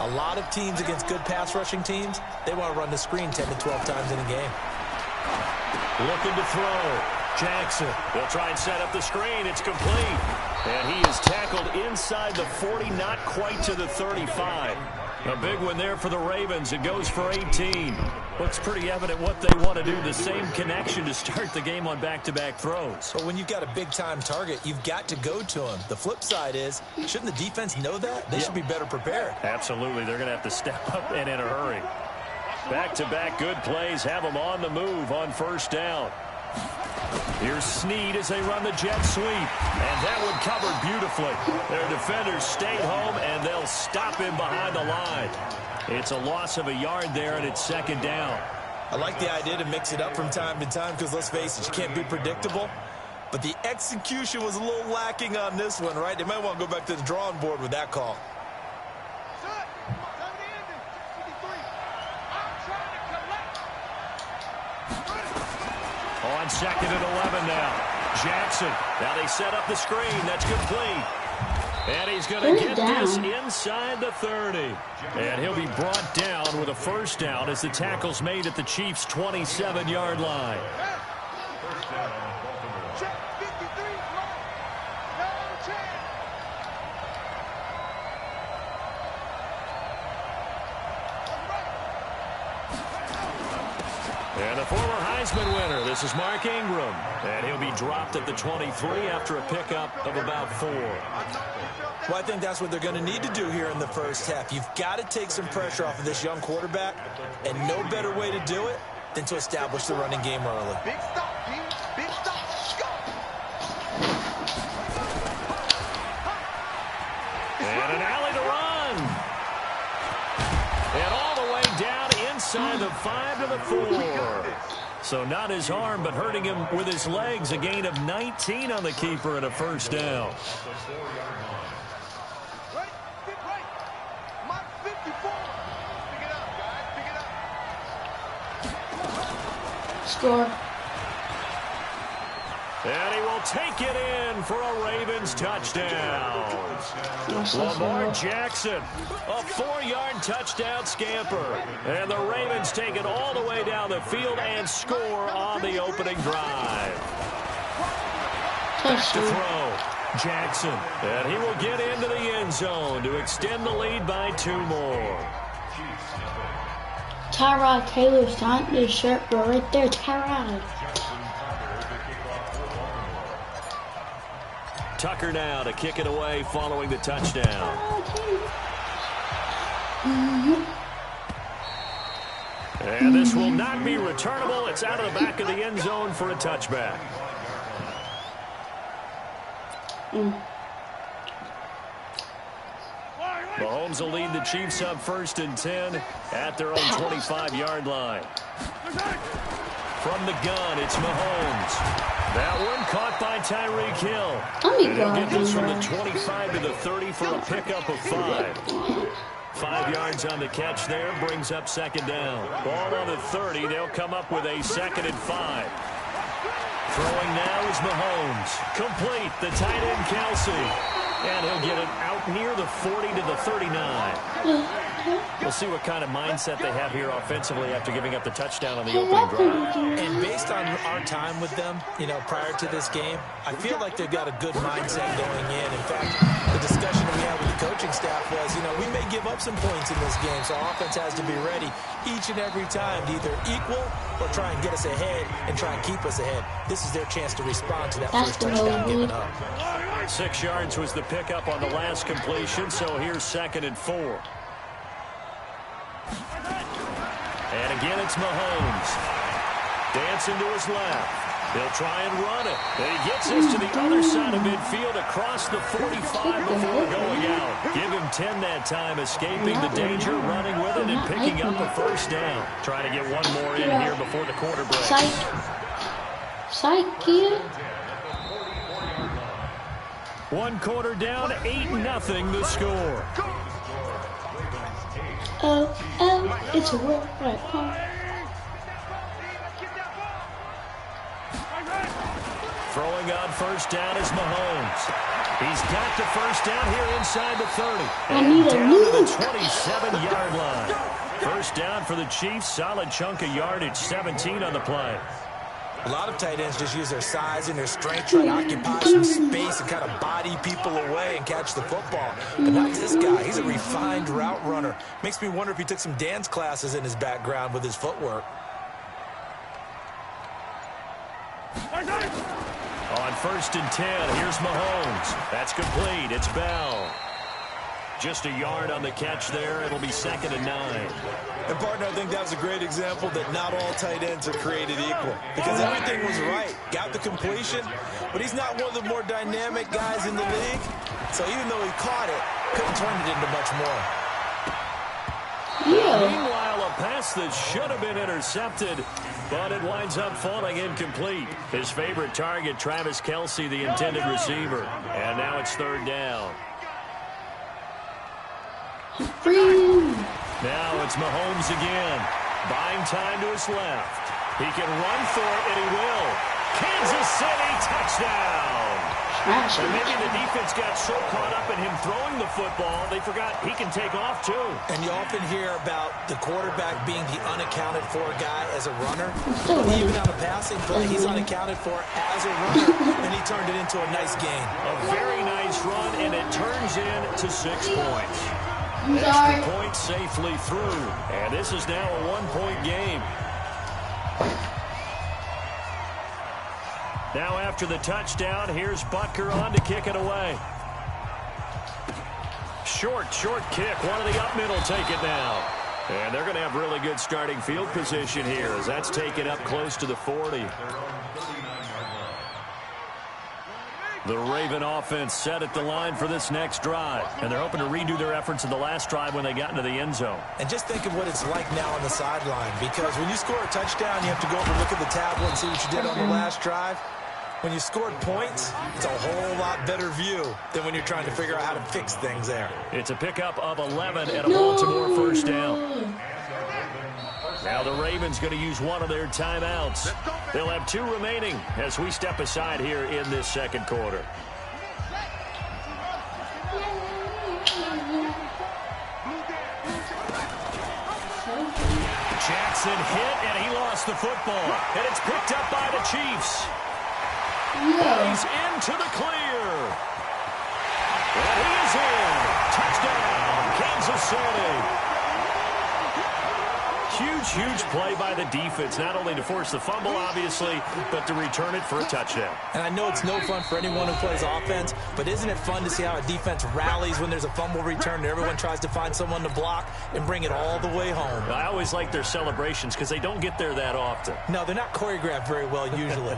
A lot of teams against good pass rushing teams, they want to run the screen 10 to 12 times in a game. Looking to throw. Jackson. They'll try and set up the screen. It's complete. And he is tackled inside the 40, not quite to the 35. A big one there for the Ravens. It goes for 18. Looks pretty evident what they want to do. The same connection to start the game on back-to-back throws. But when you've got a big-time target, you've got to go to him. The flip side is, shouldn't the defense know that? They should be better prepared. Absolutely. They're going to have to step up and in a hurry. Back-to-back good plays have them on the move on first down. Here's Snead as they run the jet sweep. And that one covered beautifully. Their defenders stayed home, and they'll stop him behind the line. It's a loss of a yard there, and it's second down. I like the idea to mix it up from time to time because, let's face it, you can't be predictable. But the execution was a little lacking on this one, right? They might want to go back to the drawing board with that call. On second and 11 now. Jackson. Now they set up the screen. That's complete. And he's going to get this inside the 30. And he'll be brought down with a first down as the tackle's made at the Chiefs' 27-yard line. And the former Heisman winner, this is Mark Ingram. And he'll be dropped at the 23 after a pickup of about 4. Well, I think that's what they're going to need to do here in the first half. You've got to take some pressure off of this young quarterback, and no better way to do it than to establish the running game early. Big stop, team. Big stop. Go. And an alley to run. And all the way down inside the 5 to the 4. So not his arm, but hurting him with his legs. A gain of 19 on the keeper and a first down. Score. And he will take it in for a Ravens touchdown. Lamar Jackson, a 4-yard touchdown scamper. And the Ravens take it all the way down the field and score on the opening drive. Back to throw. Jackson. And he will get into the end zone to extend the lead by 2 more. Tyrod Taylor's not in his shirt, but right there, Tyrod. Tucker now to kick it away following the touchdown. And this will not be returnable. It's out of the back of the end zone for a touchback. Mahomes will lead the Chiefs up 1st and 10 at their own 25-yard line. From the gun, it's Mahomes. That one caught by Tyreek Hill. And he'll get this from the 25 to the 30 for a pickup of 5. 5 yards on the catch there, brings up second down. Ball on the 30, they'll come up with a 2nd and 5. Throwing now is Mahomes. Complete, the tight end Kelsey. And he'll get it out near the 40 to the 39. We'll see what kind of mindset they have here offensively after giving up the touchdown on the opening drive. And based on our time with them, prior to this game, I feel like they've got a good mindset going in. In fact, the discussion we had with the coaching staff was, we may give up some points in this game, so our offense has to be ready each and every time to either equal or try and get us ahead and try and keep us ahead. This is their chance to respond to that first touchdown given up. 6 yards was the pickup on the last completion, so here's 2nd and 4. And again, it's Mahomes. Dancing to his left. He'll try and run it. And he gets this to the other side of midfield across the 45 before going out. Give him 10 that time, escaping the danger, running with it, and picking up a first down. Trying to get one more in here before the quarter break. Psych, kid. 1 quarter down, 8-0 the score. Oh, it's a world right home. Throwing on first down is Mahomes. He's got the first down here inside the 30. I need a down to the nuke. 27-yard line. First down for the Chiefs. Solid chunk of yardage, 17 on the play. A lot of tight ends just use their size and their strength, try to occupy some space and kind of body people away and catch the football. But not this guy. He's a refined route runner. Makes me wonder if he took some dance classes in his background with his footwork. On 1st and 10, here's Mahomes. That's complete. It's Bell. Just a yard on the catch there. It'll be 2nd and 9. And, partner, I think that was a great example that not all tight ends are created equal. Because everything was right. Got the completion, but he's not one of the more dynamic guys in the league. So even though he caught it, couldn't turn it into much more. Meanwhile, a pass that should have been intercepted, but it winds up falling incomplete. His favorite target, Travis Kelce, the intended receiver. And now it's 3rd down. Now it's Mahomes again. Buying time to his left. He can run for it, and he will. Kansas City touchdown. And maybe the defense got so caught up in him throwing the football, they forgot he can take off too. And you often hear about the quarterback being the unaccounted for guy as a runner. Even on a passing play, he's unaccounted for as a runner, and he turned it into a nice gain. A very nice run, and it turns into 6 points. Sorry. Extra point safely through. And this is now a 1-point game. Now after the touchdown, here's Butker on to kick it away. Short kick. One of the up middle take it now. And they're going to have really good starting field position here as that's taken up close to the 40. The Raven offense set at the line for this next drive. And they're hoping to redo their efforts in the last drive when they got into the end zone. And just think of what it's like now on the sideline. Because when you score a touchdown, you have to go over and look at the tablet and see what you did on the last drive. When you scored points, it's a whole lot better view than when you're trying to figure out how to fix things there. It's a pickup of 11 and a Baltimore first down. Now the Ravens going to use one of their timeouts. They'll have 2 remaining as we step aside here in this second quarter. Jackson hit, and he lost the football. And it's picked up by the Chiefs. He's into the clear. And he is in. Touchdown, Kansas City. Huge play by the defense, not only to force the fumble, obviously, but to return it for a touchdown. And I know it's no fun for anyone who plays offense, but isn't it fun to see how a defense rallies when there's a fumble return and everyone tries to find someone to block and bring it all the way home? I always like their celebrations because they don't get there that often. No, they're not choreographed very well usually.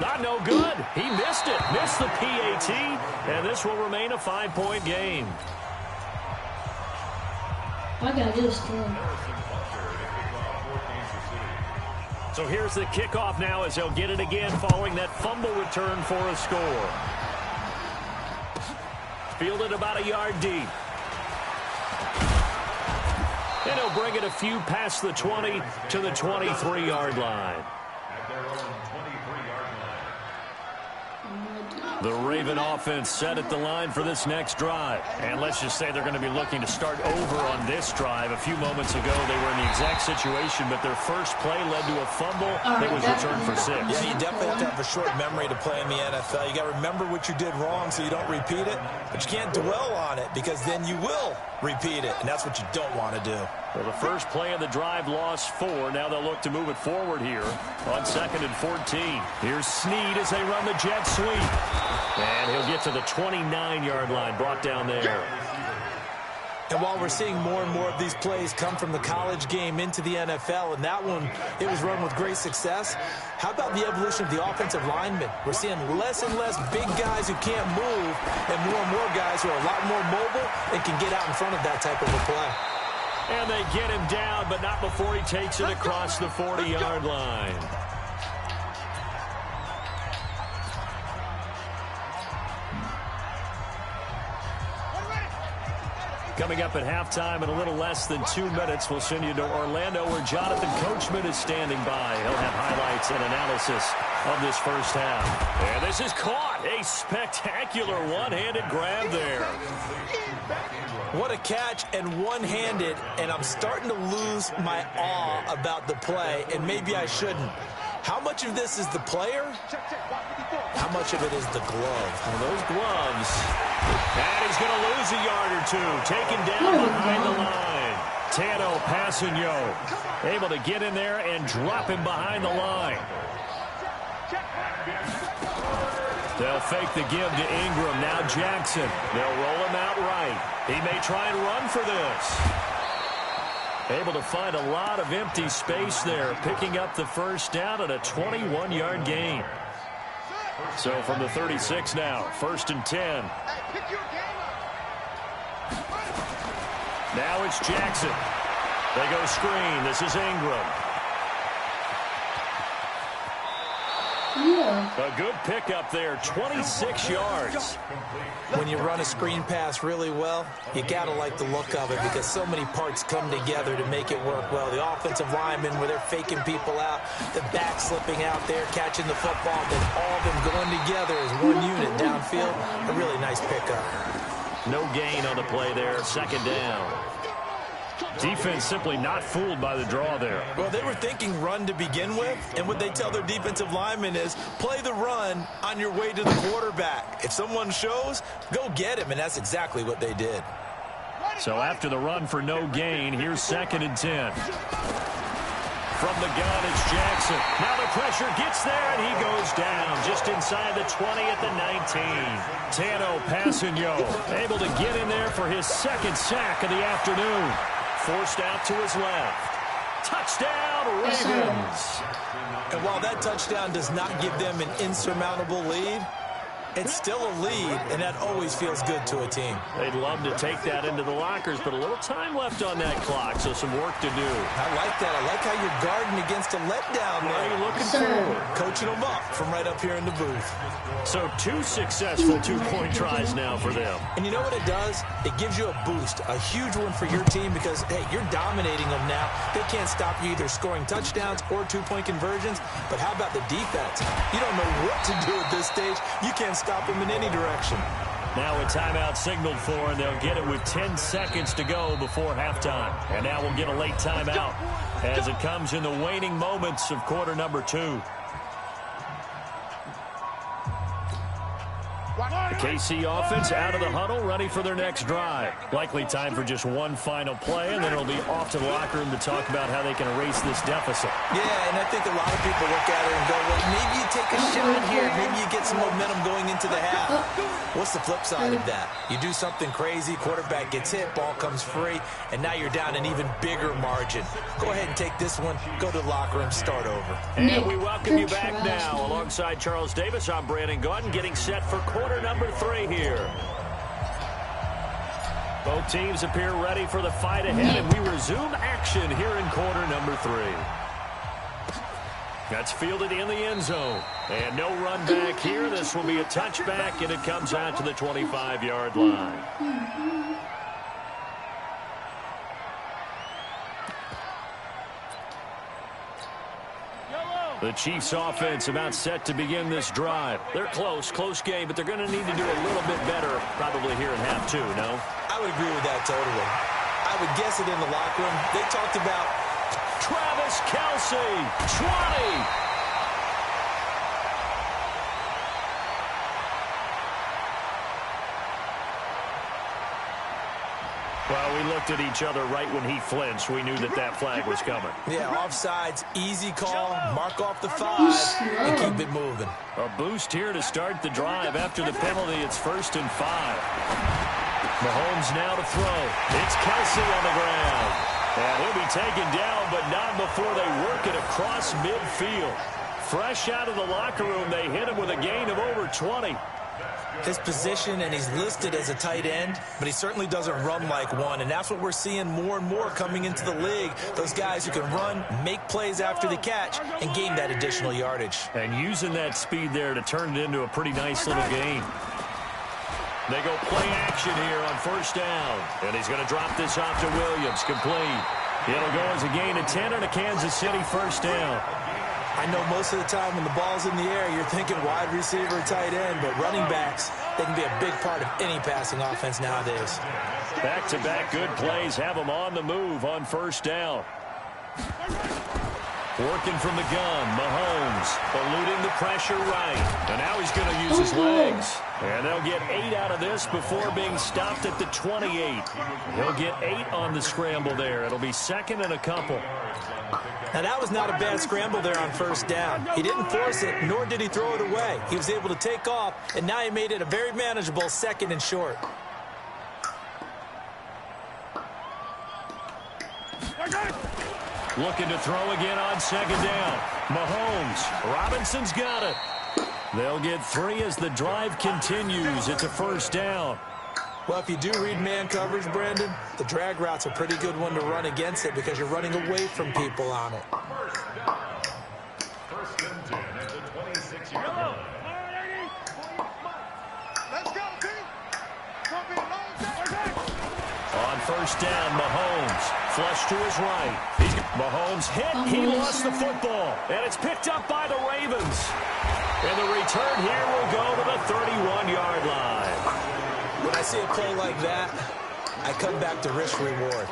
Not no good. He missed it. Missed the PAT, and this will remain a 5-point game. I got this too. So here's the kickoff now as they'll get it again following that fumble return for a score. Fielded about a yard deep. And he'll bring it a few past the 20 to the 23-yard line. The Raven offense set at the line for this next drive. And let's just say they're going to be looking to start over on this drive. A few moments ago, they were in the exact situation, but their first play led to a fumble that was returned for 6. Yeah, you definitely have to have a short memory to play in the NFL. You got to remember what you did wrong so you don't repeat it, but you can't dwell on it because then you will repeat it, and that's what you don't want to do. Well, the first play of the drive lost 4. Now they'll look to move it forward here on 2nd and 14. Here's Snead as they run the jet sweep. And he'll get to the 29-yard line, brought down there. And while we're seeing more and more of these plays come from the college game into the NFL, and that one, it was run with great success, how about the evolution of the offensive linemen? We're seeing less and less big guys who can't move and more guys who are a lot more mobile and can get out in front of that type of a play. And they get him down, but not before he takes it across the 40-yard line. Coming up at halftime in a little less than 2 minutes, we'll send you to Orlando where Jonathan Coachman is standing by. He'll have highlights and analysis of this first half. And this is caught. A spectacular one-handed grab there. What a catch and one-handed, and I'm starting to lose my awe about the play, and maybe I shouldn't. How much of this is the player? How much of it is the glove? Well, those gloves. And he's going to lose a yard or two. Taken down behind the line. Tano Passanio able to get in there and drop him behind the line. They'll fake the give to Ingram. Now Jackson. They'll roll him out right. He may try and run for this. Able to find a lot of empty space there, picking up the first down at a 21-yard gain. So from the 36 now, 1st and 10. Now it's Jackson. They go screen. This is Ingram. A good pickup there, 26 yards. When you run a screen pass really well, you got to like the look of it because so many parts come together to make it work well. The offensive linemen, where they're faking people out, the back slipping out there, catching the football, then all of them going together as one unit downfield. A really nice pickup. No gain on the play there, 2nd down. Defense simply not fooled by the draw there. Well, they were thinking run to begin with, and what they tell their defensive linemen is play the run on your way to the quarterback. If someone shows, go get him, and that's exactly what they did. So after the run for no gain, here's 2nd and 10. From the gun, it's Jackson. Now the pressure gets there, and he goes down just inside the 20 at the 19. Tano Passanio able to get in there for his 2nd sack of the afternoon. Forced out to his left. Touchdown, Ravens. And while that touchdown does not give them an insurmountable lead, it's still a lead, and that always feels good to a team. They'd love to take that into the lockers, but a little time left on that clock, so some work to do. I like that. I like how you're guarding against a letdown there. What are you looking for? Coaching them up from right up here in the booth. So 2 successful 2-point tries now for them. And you know what it does? It gives you a boost, a huge one for your team because, hey, you're dominating them now. They can't stop you either scoring touchdowns or 2-point conversions. But how about the defense? You don't know what to do at this stage. You can't stop them in any direction. Now a timeout signaled for, and they'll get it with 10 seconds to go before halftime. And now we'll get a late timeout as it comes in the waning moments of quarter number 2. The KC offense out of the huddle, ready for their next drive. Likely time for just one final play, and then it'll be off to the locker room to talk about how they can erase this deficit. Yeah, and I think a lot of people look at it and go, well, maybe you take a shot here. Maybe you get some momentum going into the half. What's the flip side of that? You do something crazy, quarterback gets hit, ball comes free, and now you're down an even bigger margin. Go ahead and take this one, go to the locker room, start over. And we welcome you back now. Alongside Charles Davis, I'm Brandon Gaudin, getting set for quarter number 3 here. Both teams appear ready for the fight ahead, and we resume action here in quarter number 3. That's fielded in the end zone. And no run back here. This will be a touchback, and it comes out to the 25-yard line. The Chiefs offense about set to begin this drive. They're close game, but they're going to need to do a little bit better probably here in half 2, no? I would agree with that totally. I would guess it in the locker room. They talked about Travis Kelce, 20. Well, we looked at each other right when he flinched. We knew that that flag was coming. Yeah, offsides, easy call, mark off the 5, and keep it moving. A boost here to start the drive. After the penalty, it's 1st and 5. Mahomes now to throw. It's Kelce on the ground. And he'll be taken down, but not before they work it across midfield. Fresh out of the locker room, they hit him with a gain of over 20. His position, and he's listed as a tight end, but he certainly doesn't run like one, and that's what we're seeing more and more coming into the league. Those guys who can run, make plays after the catch, and gain that additional yardage. And using that speed there to turn it into a pretty nice little game. They go play action here on 1st down, and he's going to drop this off to Williams, complete. It'll go as a gain of 10 and a Kansas City 1st down. I know most of the time when the ball's in the air, you're thinking wide receiver, tight end, but running backs, they can be a big part of any passing offense nowadays. Back-to-back good plays have them on the move on first down. Working from the gun, Mahomes eluding the pressure right. And now he's going to use his legs. And they'll get 8 out of this before being stopped at the 28. He'll get 8 on the scramble there. It'll be second and a couple. Now, that was not a bad scramble there on first down. He didn't force it, nor did he throw it away. He was able to take off, and now he made it a very manageable second and short. Looking to throw again on second down. Mahomes. Robinson's got it. They'll get 3 as the drive continues. It's a first down. Well, if you do read man coverage, Brandon, the drag route's a pretty good one to run against it because you're running away from people on it. First and 10 at the 26-yard line. Let's go, team. On first down, Mahomes. Flush to his right. Mahomes hit. He lost the football. And it's picked up by the Ravens. And the return here will go to the 31-yard line. When I see a play like that, I come back to risk-reward.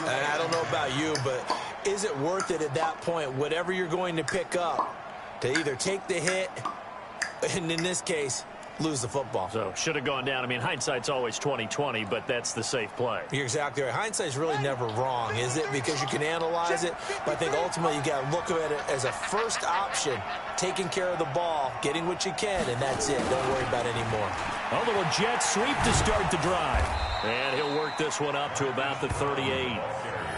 And I don't know about you, but is it worth it at that point, whatever you're going to pick up, to either take the hit, and in this case, lose the football? So, should have gone down. I mean, hindsight's always 20/20, but that's the safe play. You're exactly right. Hindsight's really never wrong, is it? Because you can analyze it, but I think ultimately you got to look at it as a first option, taking care of the ball, getting what you can, and that's it. Don't worry about it anymore. A little jet sweep to start the drive. And he'll work this one up to about the 38.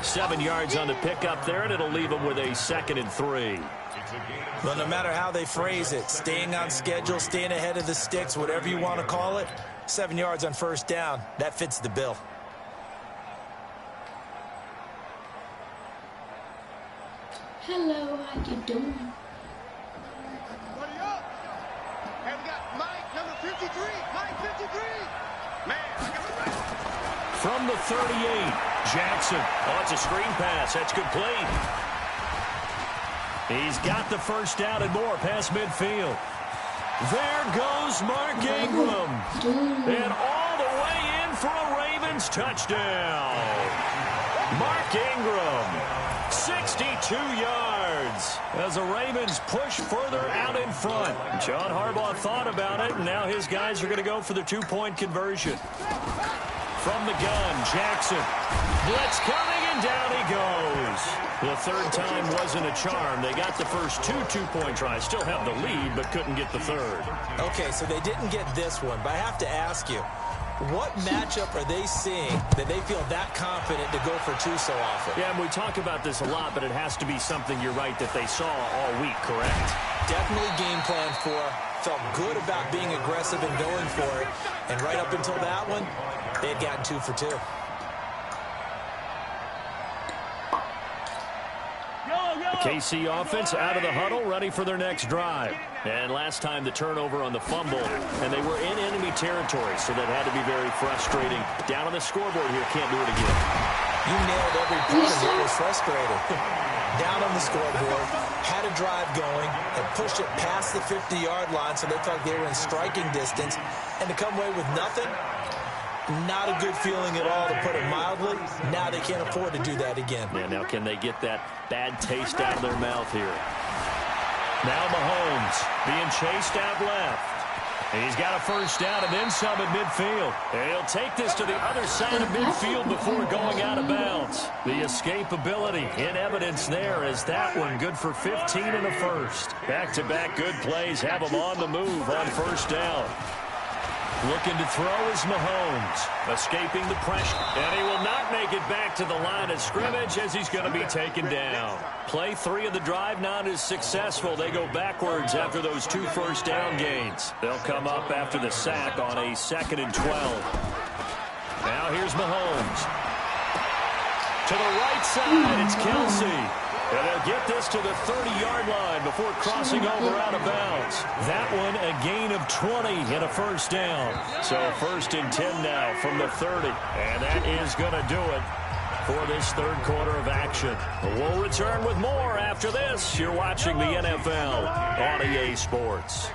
7 yards on the pickup there, and it'll leave him with a 2nd and 3. Well, no matter how they phrase it, staying on schedule, staying ahead of the sticks, whatever you want to call it, 7 yards on first down, that fits the bill. Hello, how you doing? Buddy up. And we got Mike, number 53. Mike, 53. Man, I got it right. From the 38, Jackson. Oh, it's a screen pass. That's complete. He's got the first down and more past midfield. There goes Mark Ingram. And all the way in for a Ravens touchdown. Mark Ingram, 62 yards. As the Ravens push further out in front. John Harbaugh thought about it, and now his guys are going to go for the 2-point conversion. From the gun, Jackson. Blitz coming, and down he goes. The third time wasn't a charm. They got the first 2 two-point tries. Still have the lead, but couldn't get the third. Okay, so they didn't get this one, but I have to ask you, what matchup are they seeing that they feel that confident to go for 2 so often? Yeah, and we talk about this a lot, but it has to be something, you're right, that they saw all week, correct? Definitely game plan for, felt good about being aggressive and going for it, and right up until that one, they had gotten 2 for 2. KC offense out of the huddle, ready for their next drive. And last time the turnover on the fumble, and they were in enemy territory, so that had to be very frustrating. Down on the scoreboard here, can't do it again. You nailed every part of it. Was frustrated. Down on the scoreboard, had a drive going, and pushed it past the 50-yard line, so they thought they were in striking distance, and to come away with nothing, not a good feeling at all, to put it mildly. Now they can't afford to do that again. Yeah, now can they get that bad taste out of their mouth here? Now Mahomes being chased out left. He's got a first down and then some at midfield. And he'll take this to the other side of midfield before going out of bounds. The escapability in evidence there as that one good for 15 and a first. Back-to-back good plays have him on the move on first down. Looking to throw is Mahomes, escaping the pressure. And he will not make it back to the line of scrimmage as he's going to be taken down. Play 3 of the drive not as successful. They go backwards after those 2 first down gains. They'll come up after the sack on a 2nd and 12. Now here's Mahomes. To the right side, it's Kelsey. And they'll get this to the 30-yard line before crossing over out of bounds. That one a gain of 20 and a first down. So 1st and 10 now from the 30. And that is going to do it for this third quarter of action. We'll return with more after this. You're watching the NFL on EA Sports.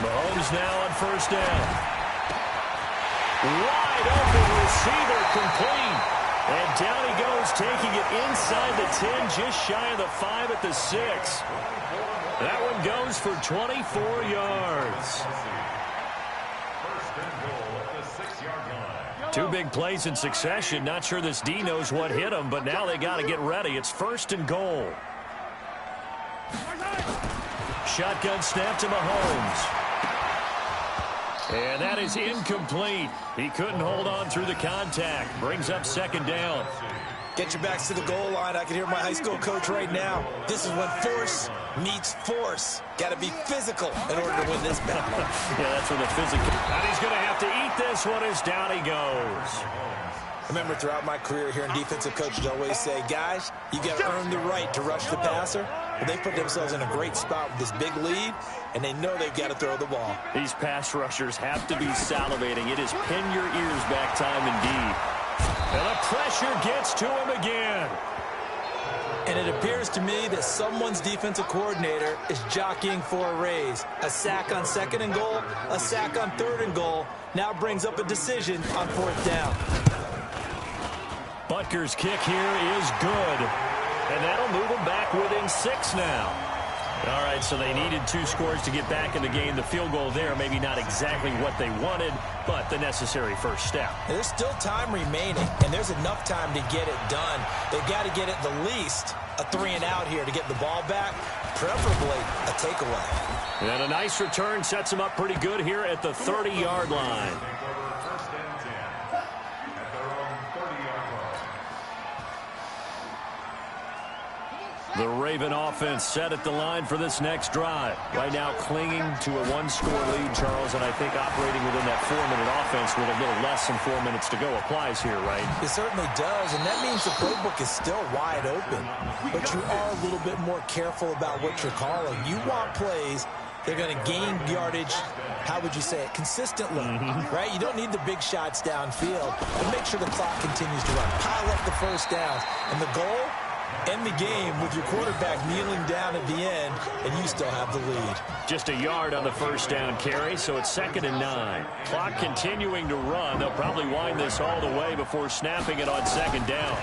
Mahomes now on first down. Wide open receiver complete. And down he goes, taking it inside the 10, just shy of the 5 at the 6. That one goes for 24 yards. Two big plays in succession. Not sure this D knows what hit him, but now they got to get ready. It's first and goal. Shotgun snap to Mahomes. And that is incomplete. He couldn't hold on through the contact. Brings up second down. Get your backs to the goal line. I can hear my high school coach right now. This is when force meets force. Got to be physical in order to win this battle. Yeah, that's where the physical. And he's going to have to eat this one as down he goes. I remember throughout my career hearing defensive coaches always say, guys, you got to earn the right to rush the passer. Well, they put themselves in a great spot with this big lead, and they know they've got to throw the ball. These pass rushers have to be salivating. It is pin your ears back time indeed. And the pressure gets to him again. And it appears to me that someone's defensive coordinator is jockeying for a raise. A sack on second and goal, a sack on third and goal, now brings up a decision on fourth down. Butker's kick here is good. And that'll move them back within 6 now. All right, so they needed 2 scores to get back in the game. The field goal there, maybe not exactly what they wanted, but the necessary first step. There's still time remaining, and there's enough time to get it done. They've got to get at the least a 3 and out here to get the ball back, preferably a takeaway. And a nice return sets them up pretty good here at the 30-yard line. The Raven offense set at the line for this next drive. Right now clinging to a 1-score lead, Charles, and I think operating within that 4-minute offense with a little less than 4 minutes to go applies here, right? It certainly does, and that means the playbook is still wide open. But you are a little bit more careful about what you're calling. You want plays they're going to gain yardage, how would you say it, consistently, right? You don't need the big shots downfield, but make sure the clock continues to run. Pile up the first downs, and the goal, end the game with your quarterback kneeling down at the end, and you still have the lead. Just a yard on the first down carry, so it's 2nd and 9. Clock continuing to run. They'll probably wind this all the way before snapping it on 2nd down.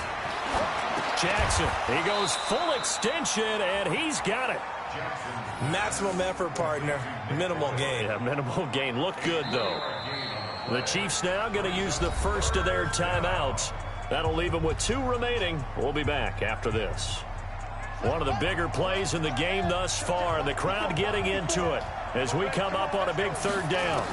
Jackson, he goes full extension, and he's got it. Maximum effort, partner. Minimal gain. Yeah, minimal gain. Look good, though. The Chiefs now going to use the first of their timeouts. That'll leave them with 2 remaining. We'll be back after this. One of the bigger plays in the game thus far, and the crowd getting into it as we come up on a big 3rd down.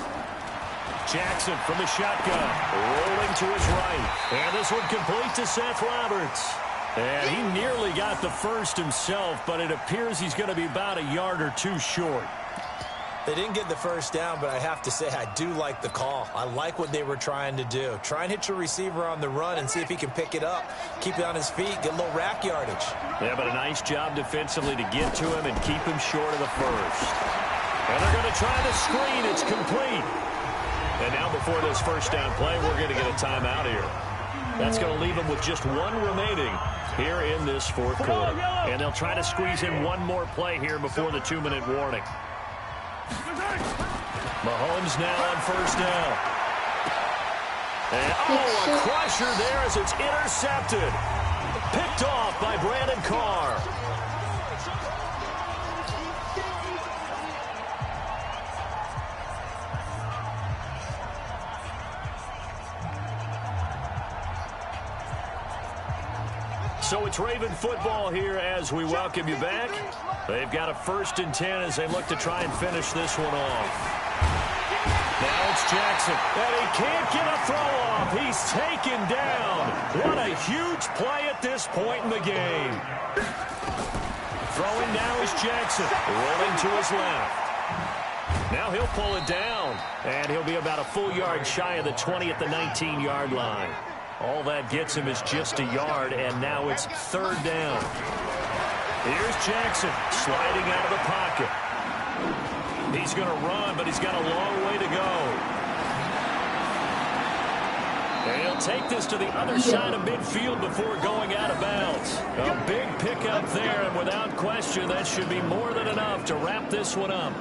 Jackson from the shotgun, rolling to his right. And this one complete to Seth Roberts. And he nearly got the first himself, but it appears he's going to be about a yard or 2 short. They didn't get the first down, but I have to say I do like the call. I like what they were trying to do. Try and hit your receiver on the run and see if he can pick it up. Keep it on his feet, get a little rack yardage. Yeah, but a nice job defensively to get to him and keep him short of the first. And they're going to try the screen. It's complete. And now before this first down play, we're going to get a timeout here. That's going to leave them with just 1 remaining here in this 4th quarter. And they'll try to squeeze in 1 more play here before the 2-minute warning. Mahomes now on first down. And, a crusher there as it's intercepted. Picked off by Brandon Carr. So it's Raven football here as we welcome you back. They've got a 1st and 10 as they look to try and finish this one off. Now it's Jackson, and he can't get a throw off. He's taken down. What a huge play at this point in the game. Throwing now is Jackson, rolling to his left. Now he'll pull it down, and he'll be about a full yard shy of the 20 at the 19-yard line. All that gets him is just a yard, and now it's 3rd down. Here's Jackson sliding out of the pocket. He's going to run, but he's got a long way to go. He'll take this to the other side of midfield before going out of bounds. A big pickup there, and without question, that should be more than enough to wrap this one up.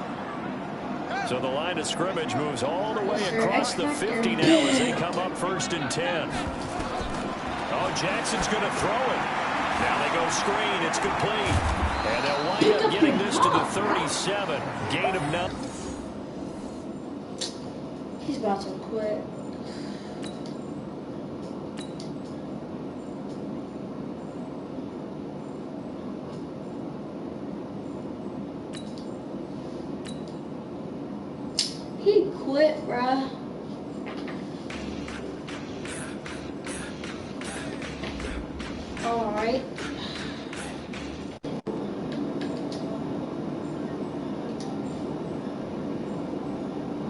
So the line of scrimmage moves all the way across the 50 now as they come up 1st and 10. Oh, Jackson's going to throw it. Now they go screen. It's complete. And they'll wind up getting this to the 37. Gain of none. He's about to quit. He quit, bruh. Alright.